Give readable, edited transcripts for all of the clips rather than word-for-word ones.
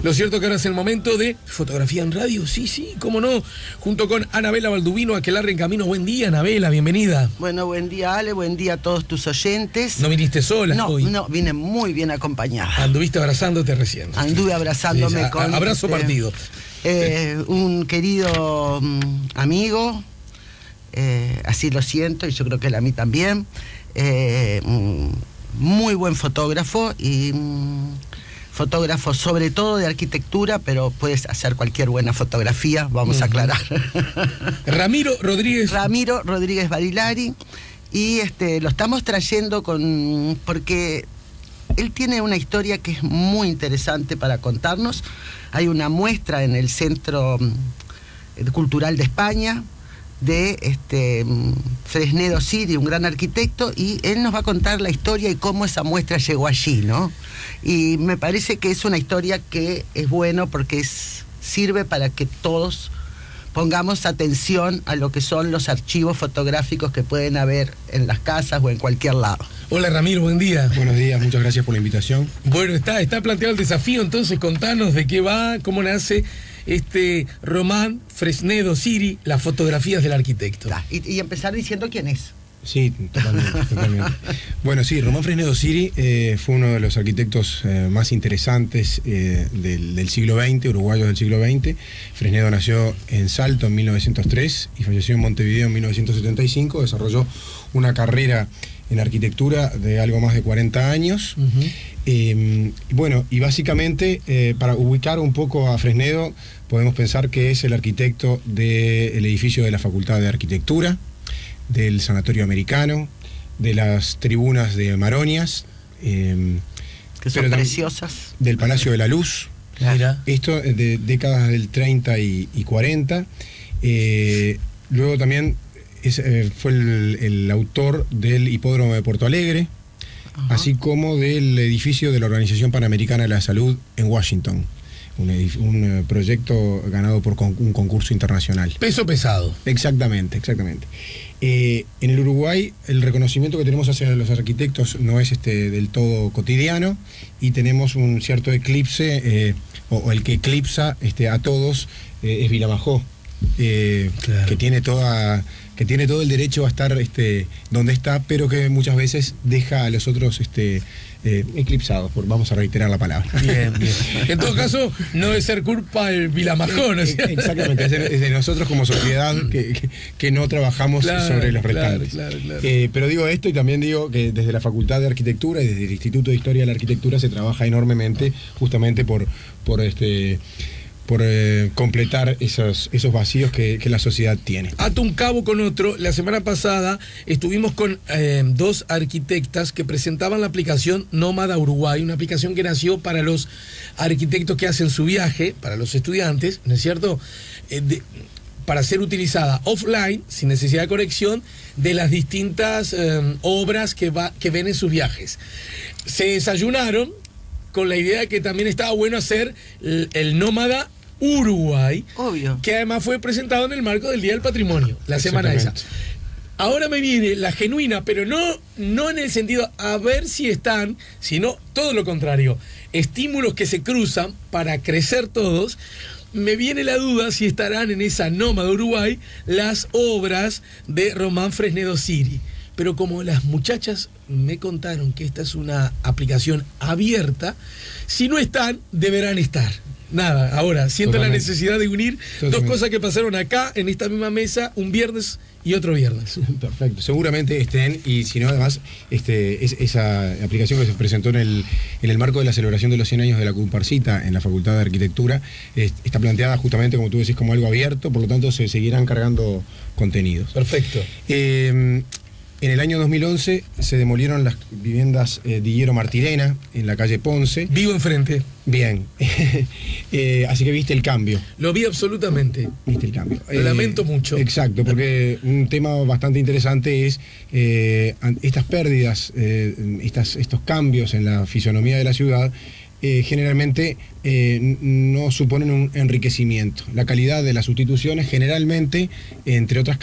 Lo cierto que ahora es el momento de fotografía en radio, sí, cómo no, junto con Anabela Balduvino, Aquelarre en Camino. Buen día, Anabela, bienvenida. Bueno, buen día, Ale, buen día a todos tus oyentes. ¿No viniste sola hoy? No, vine muy bien acompañada. Anduviste abrazándote recién. Anduve abrazándome con... Abrazo partido. Un querido amigo, así lo siento, y yo creo que él a mí también, muy buen fotógrafo, y fotógrafo sobre todo de arquitectura, pero puedes hacer cualquier buena fotografía, vamos a aclarar. Ramiro Rodríguez Barilari, y lo estamos trayendo porque él tiene una historia que es muy interesante para contarnos. Hay una muestra en el Centro Cultural de España de Fresnedo Siri, un gran arquitecto, y él nos va a contar la historia y cómo esa muestra llegó allí, ¿no? Y me parece que es una historia que es bueno porque sirve para que todos pongamos atención a lo que son los archivos fotográficos que pueden haber en las casas o en cualquier lado. Hola Ramiro, buen día. Buenos días, muchas gracias por la invitación. Bueno, está planteado el desafío, entonces contanos de qué va, cómo nace Román Fresnedo Siri, las fotografías del arquitecto. Y empezar diciendo quién es. Sí, totalmente. Bueno, sí, Román Fresnedo Siri fue uno de los arquitectos más interesantes del siglo XX, uruguayos del siglo XX. Fresnedo nació en Salto en 1903 y falleció en Montevideo en 1975. Desarrolló una carrera en arquitectura de algo más de 40 años. Bueno, y básicamente, para ubicar un poco a Fresnedo, podemos pensar que es el arquitecto del edificio de la Facultad de Arquitectura, del Sanatorio Americano, de las tribunas de Maronias, que son preciosas, del Palacio de la Luz. Mira. Esto de décadas del 30 y 40. Luego también fue el autor del Hipódromo de Porto Alegre, así como del edificio de la Organización Panamericana de la Salud en Washington. Un proyecto ganado por un concurso internacional. Peso pesado. Exactamente. En el Uruguay el reconocimiento que tenemos hacia los arquitectos no es del todo cotidiano, y tenemos un cierto eclipse, o el que eclipsa a todos es Vilamajó, claro, que tiene todo el derecho a estar donde está, pero que muchas veces deja a los otros eclipsados, vamos a reiterar la palabra. Bien. En todo caso, no debe ser culpa del Vilamajó, ¿no? Exactamente, es de nosotros como sociedad que no trabajamos sobre los restantes. Claro. Pero digo esto, y también digo que desde la Facultad de Arquitectura y desde el Instituto de Historia de la Arquitectura se trabaja enormemente justamente por completar esos vacíos que la sociedad tiene. Ato un cabo con otro. La semana pasada estuvimos con dos arquitectas que presentaban la aplicación Nómada Uruguay, una aplicación que nació para los arquitectos que hacen su viaje, para los estudiantes, ¿no es cierto? Para ser utilizada offline, sin necesidad de conexión, de las distintas obras que ven en sus viajes. Se desayunaron con la idea de que también estaba bueno hacer el Nómada Uruguay, obvio, que además fue presentado en el marco del Día del Patrimonio, la semana esa. Ahora me viene la genuina, pero no en el sentido a ver si están, sino todo lo contrario, estímulos que se cruzan para crecer todos. Me viene la duda si estarán en esa Nómada Uruguay las obras de Román Fresnedo Siri. Pero como las muchachas me contaron que esta es una aplicación abierta, si no están, deberán estar. Nada, ahora siento la necesidad de unir dos cosas que pasaron acá, en esta misma mesa, un viernes y otro viernes. Perfecto, seguramente estén, y si no, además, esa aplicación que se presentó en el marco de la celebración de los 100 años de la Comparsita en la Facultad de Arquitectura, está planteada justamente, como tú decís, como algo abierto, por lo tanto se seguirán cargando contenidos. Perfecto. En el año 2011 se demolieron las viviendas de Higuero Martirena en la calle Ponce. Vivo enfrente. Bien. Así que viste el cambio. Lo vi absolutamente. Viste el cambio. Lo lamento mucho. Exacto, porque un tema bastante interesante es estas pérdidas, estos cambios en la fisonomía de la ciudad, generalmente no suponen un enriquecimiento. La calidad de las sustituciones generalmente, entre otras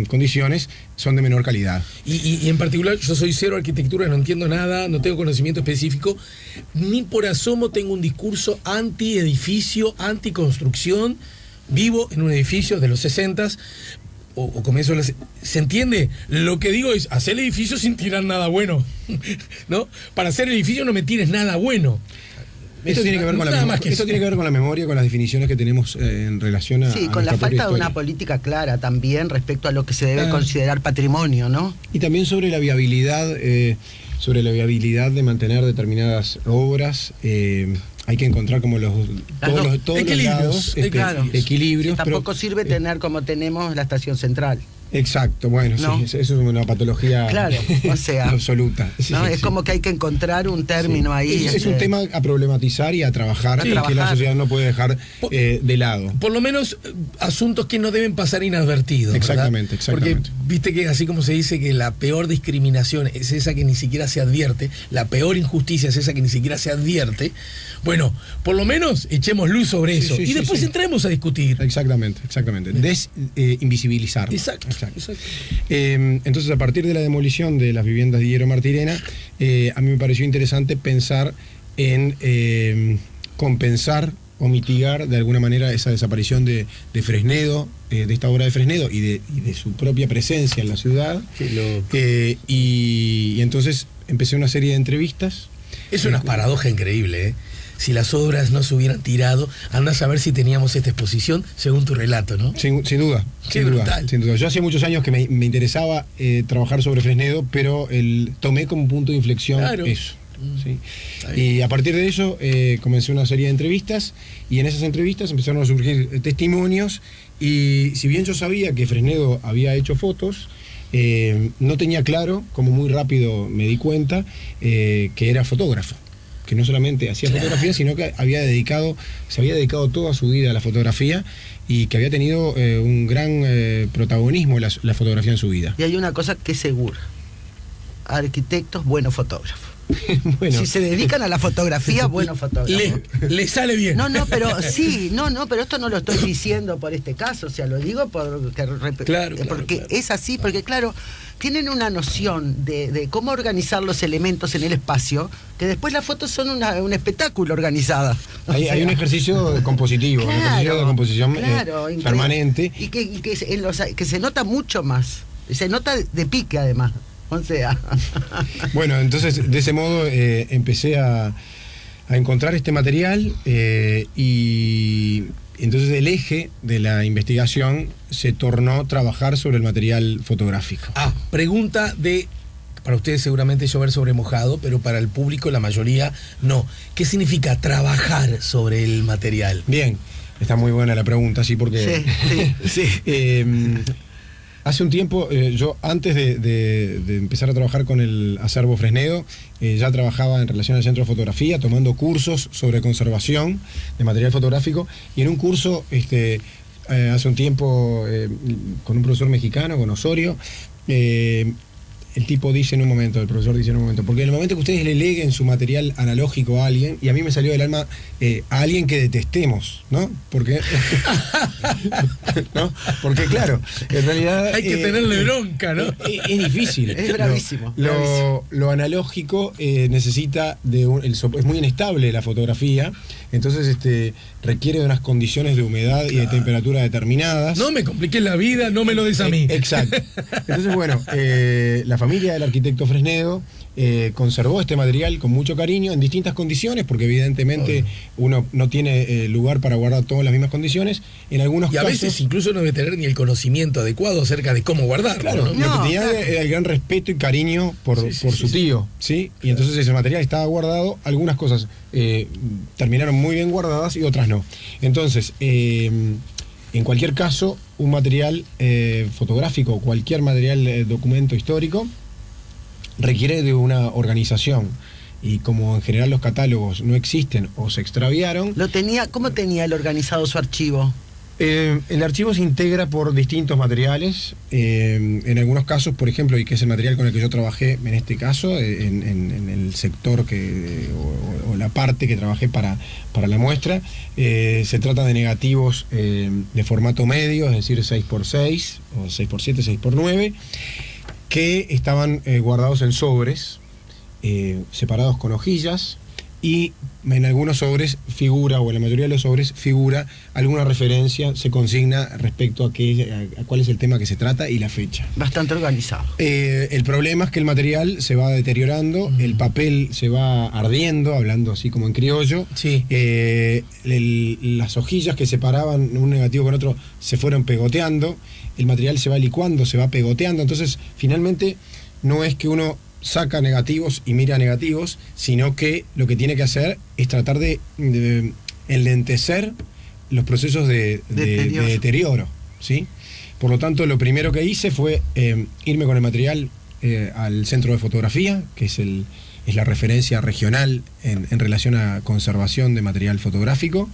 condiciones, son de menor calidad. Y en particular, yo soy cero arquitectura, no entiendo nada, no tengo conocimiento específico, ni por asomo tengo un discurso anti-edificio, anti-construcción. Vivo en un edificio de los 60s, o comienzo de los... ¿Se entiende? Lo que digo es, hacer el edificio sin tirar nada bueno, ¿no? Para hacer el edificio no me tires nada bueno. Esto tiene que ver con la memoria, con las definiciones que tenemos en relación a... Sí, con la falta de una política clara también respecto a lo que se debe considerar patrimonio, ¿no? Y también sobre la viabilidad, de mantener determinadas obras. Hay que encontrar como todos los lados, equilibrios. Tampoco sirve tener como tenemos la estación central. Exacto, bueno, ¿no? Sí, eso es una patología, claro, o sea, absoluta. Sí, ¿no? Sí, es como que hay que encontrar un término ahí. Es un tema a problematizar y a trabajar, que la sociedad no puede dejar de lado. Por lo menos asuntos que no deben pasar inadvertidos. Exactamente, ¿verdad? Porque viste que así como se dice que la peor discriminación es esa que ni siquiera se advierte, la peor injusticia es esa que ni siquiera se advierte. Bueno, por lo menos echemos luz sobre eso y después entremos a discutir. Exactamente. Invisibilizar. Exacto. Entonces, a partir de la demolición de las viviendas de Hierro Martirena, a mí me pareció interesante pensar en compensar o mitigar de alguna manera esa desaparición de Fresnedo, de esta obra de Fresnedo y de su propia presencia en la ciudad. Y entonces empecé una serie de entrevistas. Es una paradoja increíble, ¿eh? Si las obras no se hubieran tirado, anda a saber si teníamos esta exposición, según tu relato, ¿no? Sin duda. Yo hace muchos años que me interesaba trabajar sobre Fresnedo, pero tomé como punto de inflexión eso. ¿Sí? Y a partir de eso comencé una serie de entrevistas, y en esas entrevistas empezaron a surgir testimonios, y si bien yo sabía que Fresnedo había hecho fotos, no tenía claro, como muy rápido me di cuenta, que era fotógrafo, que no solamente hacía fotografía, sino que se había dedicado toda su vida a la fotografía, y que había tenido un gran protagonismo la fotografía en su vida. Y hay una cosa que es segura: arquitectos, buenos fotógrafos. Bueno. Si se dedican a la fotografía, buenos fotógrafos. Le sale bien. Pero esto no lo estoy diciendo por este caso, o sea, lo digo porque es así, porque claro, tienen una noción de cómo organizar los elementos en el espacio, que después las fotos son un espectáculo organizada. Hay un ejercicio compositivo, un ejercicio de composición permanente. Y que se nota mucho más, se nota de pique además. O sea. Bueno, entonces de ese modo empecé a encontrar este material, y entonces el eje de la investigación se tornó trabajar sobre el material fotográfico. Pregunta para ustedes seguramente llover sobre mojado, pero para el público la mayoría no. ¿Qué significa trabajar sobre el material? Bien, está muy buena la pregunta, sí, porque... Sí. Hace un tiempo, yo antes de empezar a trabajar con el acervo Fresnedo, ya trabajaba en relación al Centro de Fotografía, tomando cursos sobre conservación de material fotográfico, y en un curso hace un tiempo con un profesor mexicano, con Osorio, el profesor dice en un momento, porque en el momento que ustedes le leguen su material analógico a alguien, y a mí me salió del alma a alguien que detestemos, ¿no? Porque ¿no? Porque claro, en realidad hay que tenerle bronca, ¿no? Es difícil. Es bravísimo. Lo analógico necesita es muy inestable la fotografía, entonces requiere de unas condiciones de humedad y de temperatura determinadas. No me compliques la vida, no me lo des a mí. Exacto. Entonces, bueno, la familia del arquitecto Fresnedo conservó este material con mucho cariño en distintas condiciones, porque evidentemente uno no tiene lugar para guardar todas las mismas condiciones. En algunos casos, veces incluso no debe tener ni el conocimiento adecuado acerca de cómo guardarlo. Claro, ¿no? Lo que tenía era el gran respeto y cariño por su tío, ¿sí? Y entonces ese material estaba guardado. Algunas cosas terminaron muy bien guardadas y otras no. Entonces, en cualquier caso, un material fotográfico, cualquier material documento histórico, requiere de una organización, y como en general los catálogos no existen o se extraviaron. ¿Cómo tenía él organizado su archivo? El archivo se integra por distintos materiales. En algunos casos, por ejemplo, y que es el material con el que yo trabajé en este caso, en el sector o la parte que trabajé para la muestra, se trata de negativos de formato medio, es decir, 6x6 o 6x7, 6x9, que estaban guardados en sobres, separados con hojillas. Y en algunos sobres figura, o en la mayoría de los sobres figura alguna referencia, se consigna respecto a cuál es el tema que se trata y la fecha. Bastante organizado. El problema es que el material se va deteriorando, el papel se va ardiendo, hablando así como en criollo. Sí. Las hojillas que separaban un negativo con otro se fueron pegoteando, el material se va licuando, se va pegoteando. Entonces, finalmente, no es que uno saca negativos y mira negativos, sino que lo que tiene que hacer es tratar de enlentecer los procesos de deterioro, ¿sí? Por lo tanto, lo primero que hice fue irme con el material al centro de fotografía, que es la referencia regional en relación a conservación de material fotográfico.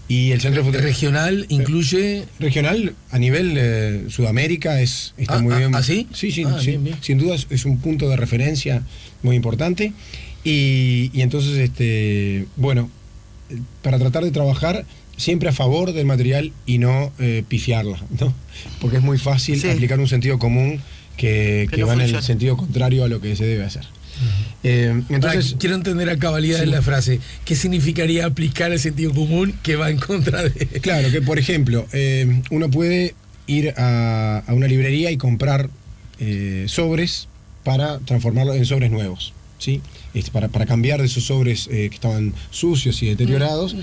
Y el centro de fotografía regional incluye... Regional a nivel Sudamérica está muy bien. ¿Ah, sí? Sí, bien. Sin duda es un punto de referencia muy importante. Y entonces, bueno, para tratar de trabajar siempre a favor del material y no pifiarla, ¿no? Porque es muy fácil aplicar un sentido común que no va en el sentido contrario a lo que se debe hacer. Entonces, quiero entender a cabalidad de la frase. ¿Qué significaría aplicar el sentido común que va en contra de...? Claro, que por ejemplo, uno puede ir a una librería y comprar sobres para transformarlos en sobres nuevos, ¿sí? Para cambiar de esos sobres que estaban sucios y deteriorados,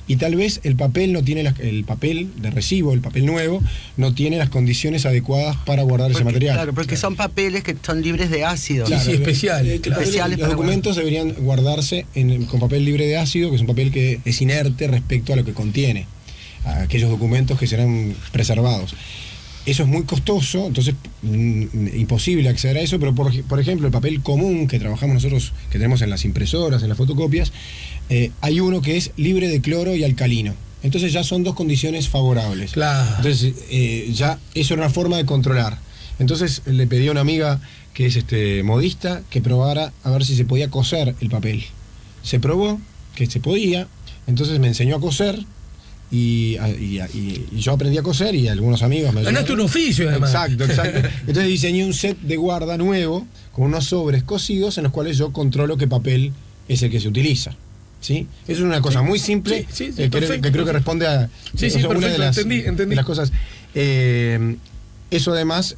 y tal vez el papel no tiene el papel de recibo, el papel nuevo, no tiene las condiciones adecuadas para guardar ese material. Claro, porque son papeles que son libres de ácido. Claro, sí, especiales. Especiales, los documentos deberían guardarse con papel libre de ácido, que es un papel que es inerte respecto a lo que contiene, a aquellos documentos que serán preservados. Eso es muy costoso, entonces imposible acceder a eso, pero por ejemplo el papel común que trabajamos nosotros, que tenemos en las impresoras, en las fotocopias, hay uno que es libre de cloro y alcalino. Entonces ya son dos condiciones favorables. Claro. Entonces ya eso era una forma de controlar. Entonces le pedí a una amiga que es modista que probara a ver si se podía coser el papel. Se probó que se podía, entonces me enseñó a coser. Y yo aprendí a coser y algunos amigos me ganaste un oficio, además. Exacto. Entonces diseñé un set de guarda nuevo con unos sobres cosidos en los cuales yo controlo qué papel es el que se utiliza, ¿sí? Eso es una cosa muy simple, que creo que responde a una de las cosas. Eso además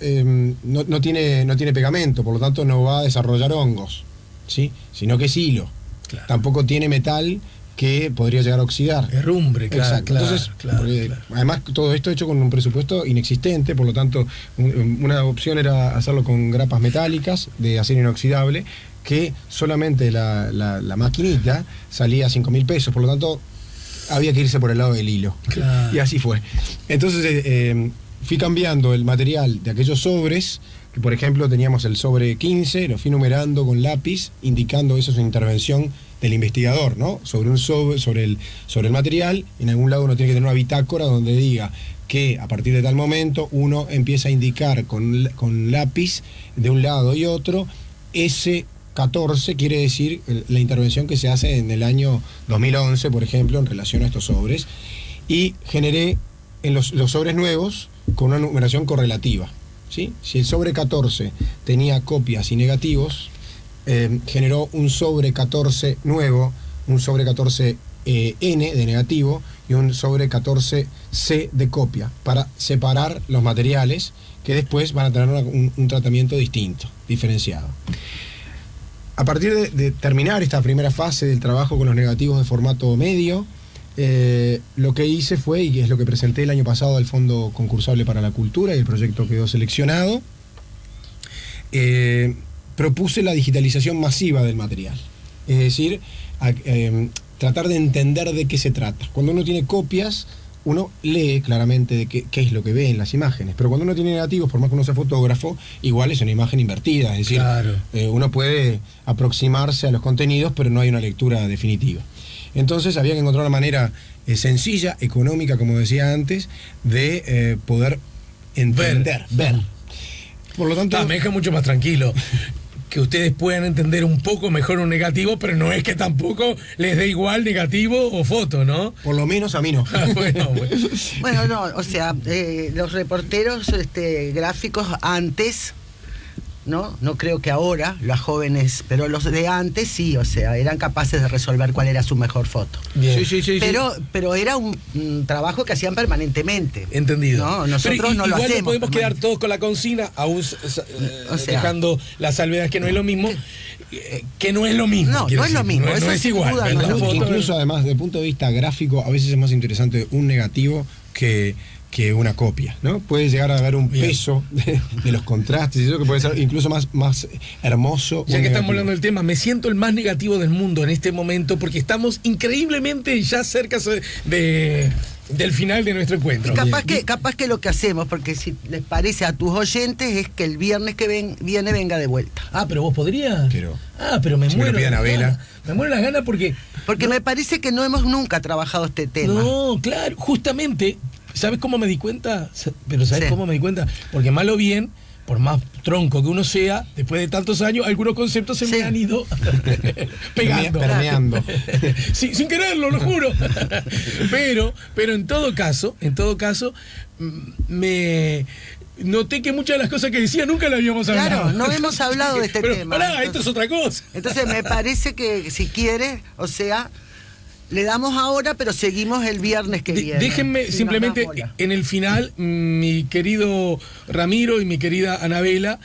no tiene pegamento, por lo tanto no va a desarrollar hongos, ¿sí? Sino que es hilo. Claro. Tampoco tiene metal que podría llegar a oxidar. Herrumbre, claro. Exacto. Entonces, además, todo esto hecho con un presupuesto inexistente, por lo tanto, una opción era hacerlo con grapas metálicas de acero inoxidable, que solamente la maquinita salía a 5.000 pesos, por lo tanto, había que irse por el lado del hilo. Claro. Y así fue. Entonces, fui cambiando el material de aquellos sobres, que por ejemplo teníamos el sobre 15, lo fui numerando con lápiz, indicando eso es una intervención del investigador, ¿no? Sobre el material. En algún lado uno tiene que tener una bitácora donde diga que a partir de tal momento uno empieza a indicar con lápiz de un lado y otro. Ese 14 quiere decir la intervención que se hace en el año 2011, por ejemplo, en relación a estos sobres. Y generé en los sobres nuevos con una numeración correlativa, ¿sí? Si el sobre 14 tenía copias y negativos, generó un sobre 14 nuevo, un sobre 14 N de negativo y un sobre 14 C de copia, para separar los materiales que después van a tener un tratamiento distinto, diferenciado. A partir de terminar esta primera fase del trabajo con los negativos de formato medio, lo que hice fue, y es lo que presenté el año pasado al Fondo Concursable para la Cultura, y el proyecto quedó seleccionado, propuse la digitalización masiva del material. Es decir, tratar de entender de qué se trata. Cuando uno tiene copias, uno lee claramente de qué es lo que ve en las imágenes, pero cuando uno tiene negativos, por más que uno sea fotógrafo, igual es una imagen invertida, es decir, claro, uno puede aproximarse a los contenidos, pero no hay una lectura definitiva. Entonces había que encontrar una manera sencilla, económica, como decía antes, de poder entender, ver. Por lo tanto, me deja mucho más tranquilo. Que ustedes puedan entender un poco mejor un negativo, pero no es que tampoco les dé igual negativo o foto, ¿no? Por lo menos a mí no. Bueno, no, o sea, los reporteros gráficos antes, ¿no? No creo que ahora, los jóvenes, pero los de antes sí, o sea, eran capaces de resolver cuál era su mejor foto. Bien. Sí. Pero era un trabajo que hacían permanentemente. Entendido. No, nosotros no lo igual hacemos. No podemos quedar todos con la consigna, aún o sea, dejando la salvedad que no es lo mismo. Que no es lo mismo. No, no es lo mismo. No es igual. Duda, no es lo mismo. Incluso además, desde el punto de vista gráfico, a veces es más interesante un negativo que una copia, ¿no? Puede llegar a haber un peso de los contrastes y eso que puede ser incluso más hermoso. Ya que estamos hablando del tema, me siento el más negativo del mundo en este momento porque estamos increíblemente ya cerca del final de nuestro encuentro. Y capaz que lo que hacemos, porque si les parece a tus oyentes, es que el viernes que viene venga de vuelta. Ah, pero vos podrías. Pero me muero. Me las ganas. Me muero las ganas porque me parece que no hemos nunca trabajado este tema. No, claro, justamente. ¿Sabes cómo me di cuenta? Pero ¿sabes cómo me di cuenta? Porque mal o bien, por más tronco que uno sea, después de tantos años, algunos conceptos se me han ido pegando. Permeando. Sin quererlo, lo juro. Pero en todo caso, me noté que muchas de las cosas que decía nunca las habíamos hablado. Claro, no hemos hablado de este tema. Pará, esto es otra cosa. Entonces me parece que si quiere, o sea, le damos ahora, pero seguimos el viernes que viene. Déjenme simplemente, en el final, mi querido Ramiro y mi querida Anabela,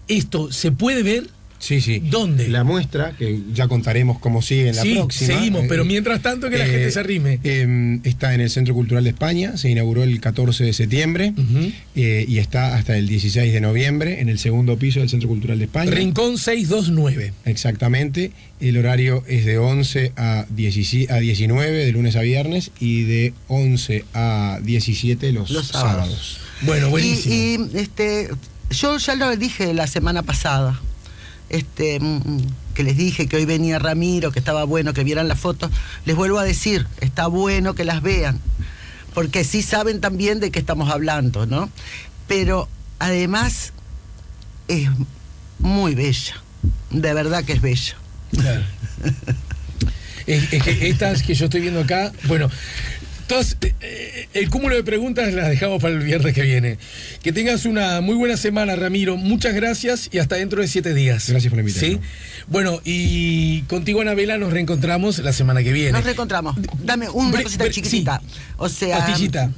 ¿esto se puede ver? Sí. ¿Dónde? La muestra, que ya contaremos cómo sigue en la próxima. Seguimos, pero mientras tanto que la gente se arrime. Está en el Centro Cultural de España, se inauguró el 14 de septiembre y está hasta el 16 de noviembre en el segundo piso del Centro Cultural de España. Rincón 629. Exactamente. El horario es de 11 a 19, de lunes a viernes, y de 11 a 17 los sábados. Bueno, buenísimo. Y yo ya lo dije la semana pasada. Que les dije que hoy venía Ramiro, que estaba bueno que vieran las fotos. Les vuelvo a decir, está bueno que las vean, porque sí saben también de qué estamos hablando, ¿no? Pero además es muy bella, de verdad que es bella. Claro. Es que estas que yo estoy viendo acá, bueno, todas, el cúmulo de preguntas las dejamos para el viernes que viene. Que tengas una muy buena semana, Ramiro. Muchas gracias y hasta dentro de 7 días. Gracias por la invitación. ¿Sí? Bueno, y contigo, Anabela, nos reencontramos la semana que viene. Nos reencontramos. Dame una cosita chiquitita. Sí. O sea, pastillita.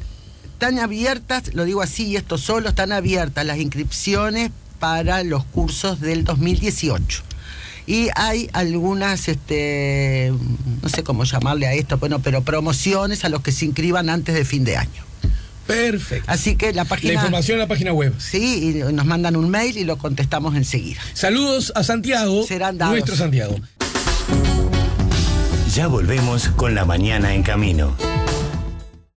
Están abiertas, lo digo así y esto solo, están abiertas las inscripciones para los cursos del 2018. Y hay algunas, no sé cómo llamarle a esto, bueno, pero promociones a los que se inscriban antes de fin de año. Perfecto. Así que la información en la página web. Sí, y nos mandan un mail y lo contestamos enseguida. Saludos a Santiago, serán dados. Nuestro Santiago. Ya volvemos con La Mañana en Camino.